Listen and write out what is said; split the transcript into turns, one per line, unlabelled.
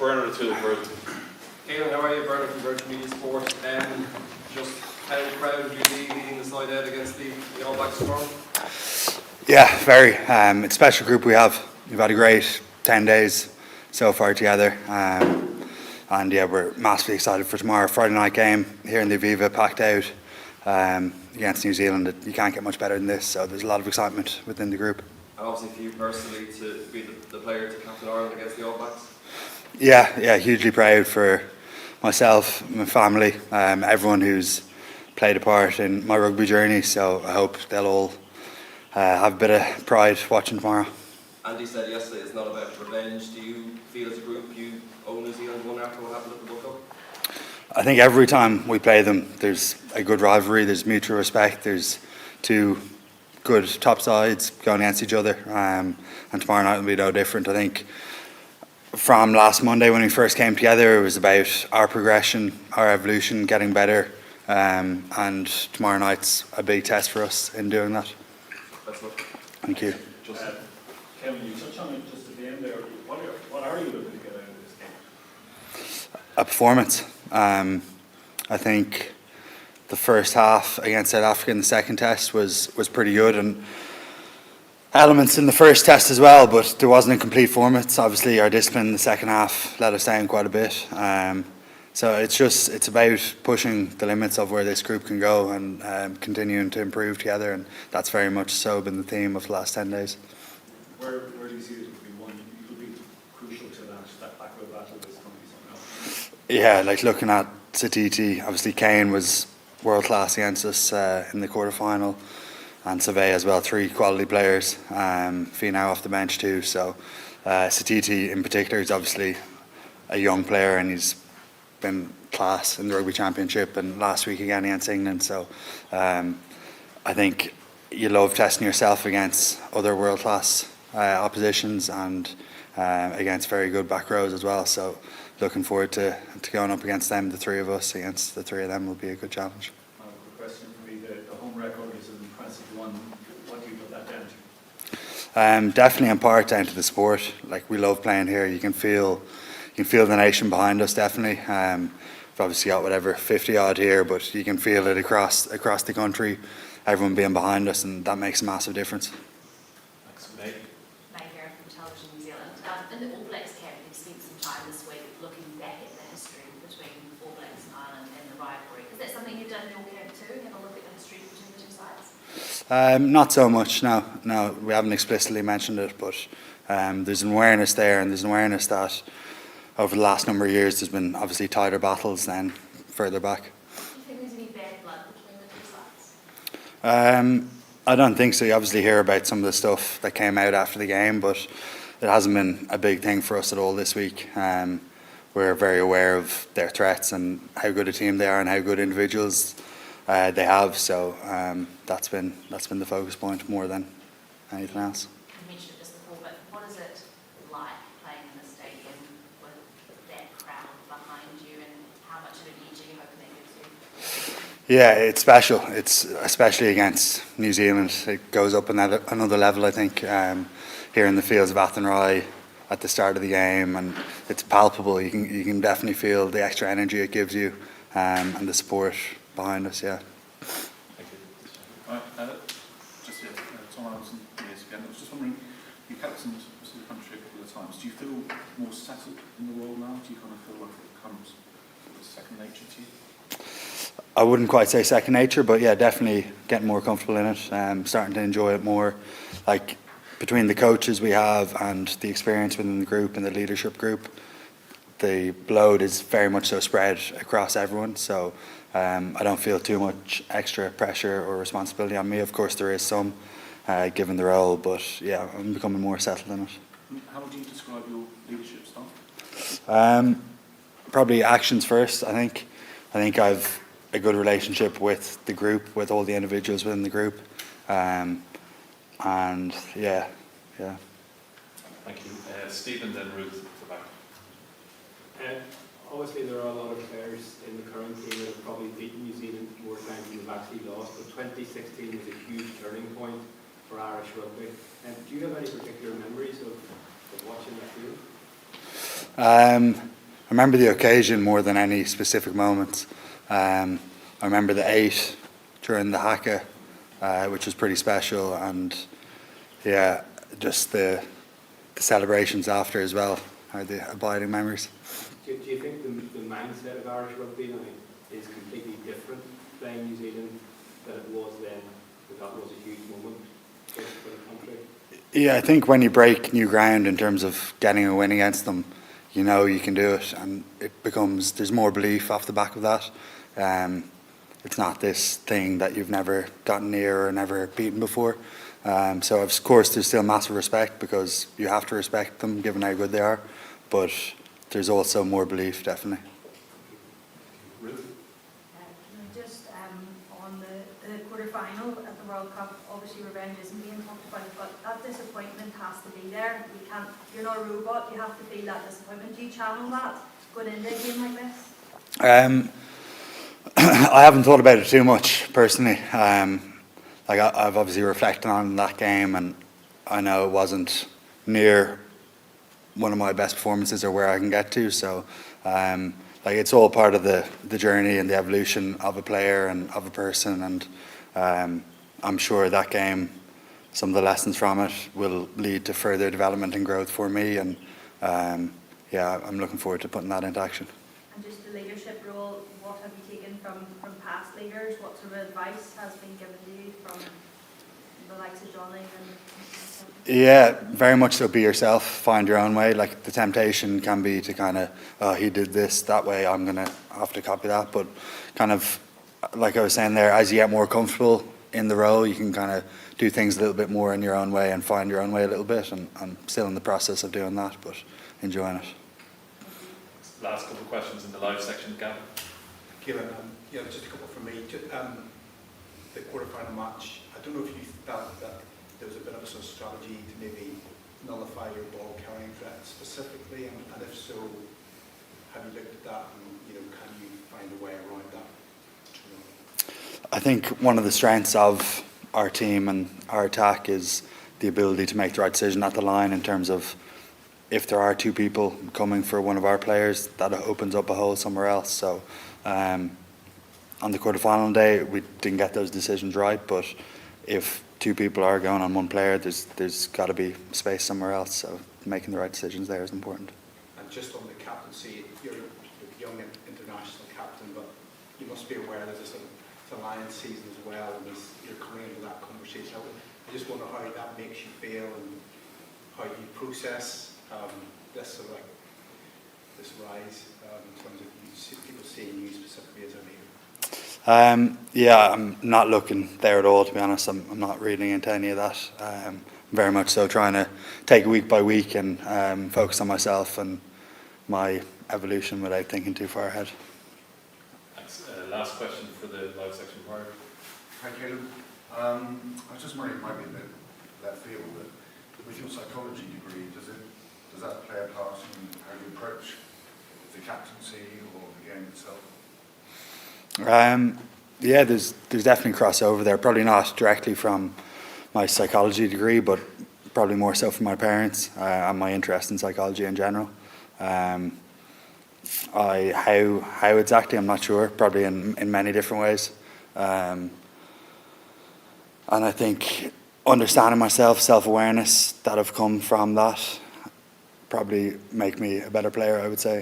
Bernard to Virgin.
Caelan, how are you? Bernard from Virgin Media Sport. Just how proud of you leading the side out against the All Blacks tomorrow?
Yeah, very. It's a special group we have. We've had a great 10 days so far together. And yeah, we're massively excited for tomorrow. Friday night game here in the Aviva, packed out against New Zealand. You can't get much better than this, so there's a lot of excitement within the group.
And obviously for you personally to be the player to captain Ireland against the All Blacks?
Yeah, hugely proud for myself, my family, everyone who's played a part in my rugby journey, so I hope they'll all have a bit of pride watching tomorrow.
Andy said yesterday it's not about revenge. Do you feel as a group you owe New Zealand one after what happened at the World Cup?
I think every time we play them there's a good rivalry, there's mutual respect, there's two good top sides going against each other, and tomorrow night will be no different. I think from last Monday when we first came together, it was about our progression, our evolution, getting better, and tomorrow night's a big test for us in doing that.
Best luck.
Thank you.
Kevin, you touched on it just at the end there. What are you looking to get out of this game?
A performance. I think the first half against South Africa in the second test was pretty good, and elements in the first test as well, but there wasn't a complete performance. Obviously our discipline in the second half let us down quite a bit. So it's about pushing the limits of where this group can go and continuing to improve together, and that's very much so been the theme of the last 10 days.
Where do you see it will be crucial to that backward battle that's going to be something else?
Yeah, like looking at Satiti, obviously Kane was world class against us in the quarter-final, and Save as well, three quality players. Finau off the bench too, so Satiti in particular is obviously a young player and he's been class in the Rugby Championship and last week again against England, so I think you love testing yourself against other world class oppositions and against very good back rows as well, so looking forward to going up against them. The three of us against the three of them will be a good challenge.
Quick question for me, the home record is an impressive one. What do you put that down to?
Definitely in part down to the sport. Like, we love playing here. You can feel the nation behind us, definitely. We've obviously got whatever 50 odd here, but you can feel it across the country, everyone being behind us, and that makes a massive difference.
Thanks, Meg.
Meg here from Television New Zealand. In the All Blacks camp, you've spent some time this week looking back at the history between All Blacks and Ireland and the rivalry. Is that something you've done in your camp too? Have a look at the history between the two sides?
Not so much, no. We haven't explicitly mentioned it, but there's an awareness there, and there's an awareness that over the last number of years there's been obviously tighter battles than further back.
Do you think there's any bad blood between the two sides?
I don't think so. You obviously hear about some of the stuff that came out after the game, but it hasn't been a big thing for us at all this week. We're very aware of their threats and how good a team they are and how good individuals they have, so that's been the focus point more than anything else.
You mentioned it just before, but what is it like playing in the stadium with that crowd behind you, and how much of an edge are you hoping that gives you?
Yeah, it's special. It's especially against New Zealand. It goes up another level, I think, here in the fields of Athenry at the start of the game, and it's palpable. You can definitely feel the extra energy it gives you, and the support behind us. Yeah.
Thank you. Just someone else again. I was just wondering, you captained the country a couple of times. Do you feel more settled in the role now? Do you kind of feel like it becomes second nature to you?
I wouldn't quite say second nature, but yeah, definitely getting more comfortable in it. Starting to enjoy it more. Like, between the coaches we have and the experience within the group and the leadership group, the load is very much so spread across everyone. So I don't feel too much extra pressure or responsibility on me. Of course, there is some, given the role, but yeah, I'm becoming more settled in it.
How would you describe your leadership style?
Probably actions first. I think I've a good relationship with the group, with all the individuals within the group, and yeah.
Thank you. Stephen, then Ruth at the back.
Obviously there are a lot of players in the current team that have probably beaten New Zealand more times than they've actually lost, but 2016 was a huge turning point for Irish rugby. Do you have any particular memories of watching that field?
remember the occasion more than any specific moments. I remember the 8 during the haka, which was pretty special, and yeah, just the celebrations after as well are the abiding memories.
Do you think the mindset of Irish rugby now is completely different playing New Zealand than it was then? That was a huge moment for the country.
Yeah, I think when you break new ground in terms of getting a win against them, you know you can do it, and there's more belief off the back of that. It's not this thing that you've never gotten near or never beaten before. So of course there's still massive respect, because you have to respect them given how good they are, but there's also more belief, definitely.
Ruth?
Just on the quarter-final at the World Cup, obviously revenge isn't being talked about, but that disappointment has to be there. You're not a robot, you have to feel that disappointment. Do you channel that going into a game like this?
I haven't thought about it too much personally. I've obviously reflected on that game, and I know it wasn't near one of my best performances or where I can get to. So, it's all part of the journey and the evolution of a player and of a person. And I'm sure that game, some of the lessons from it will lead to further development and growth for me. And I'm looking forward to putting that into action.
And just the leadership role, what have you taken from past leaders? What sort of advice has been given to you from the likes of Johnny and
Yeah, very much so. Be yourself, find your own way. Like, the temptation can be to kind of, oh, he did this that way, I'm going to have to copy that. But kind of, like I was saying there, as you get more comfortable in the role, you can kind of do things a little bit more in your own way and find your own way a little bit. And I'm still in the process of doing that, but enjoying it.
Last couple of questions in the live section, Gavin.
Caelan, just a couple from me. The quarter-final match, I don't know if you felt that there was a bit of a sort of strategy to maybe nullify your ball carrying threat specifically, and if so, have you looked at that, and can you find a way around that?
I think one of the strengths of our team and our attack is the ability to make the right decision at the line, in terms of if there are 2 people coming for one of our players, that opens up a hole somewhere else. So on the quarter-final day, we didn't get those decisions right, but if 2 people are going on one player, there's got to be space somewhere else. So making the right decisions there is important.
And just on the captaincy, you're a young international captain, but you must be aware there's a sort of alliance season as well, and you're coming into that conversation. I just wonder how that makes you feel, and how you process this sort of this rise in terms of people seeing you specifically as a leader.
I'm not looking there at all, to be honest. I'm not reading into any of that. Very much so trying to take it week by week and focus on myself and my evolution without thinking too far ahead.
Thanks. Last question for the live section, Mark.
Hi, Caelan. I was just wondering, it might be a bit left field, but with your psychology degree, does that play a part in how you approach the captaincy or the game itself?
There's definitely crossover there. Probably not directly from my psychology degree, but probably more so from my parents and my interest in psychology in general. How exactly, I'm not sure. Probably in many different ways. And I think understanding myself, self-awareness that have come from that, probably make me a better player, I would say.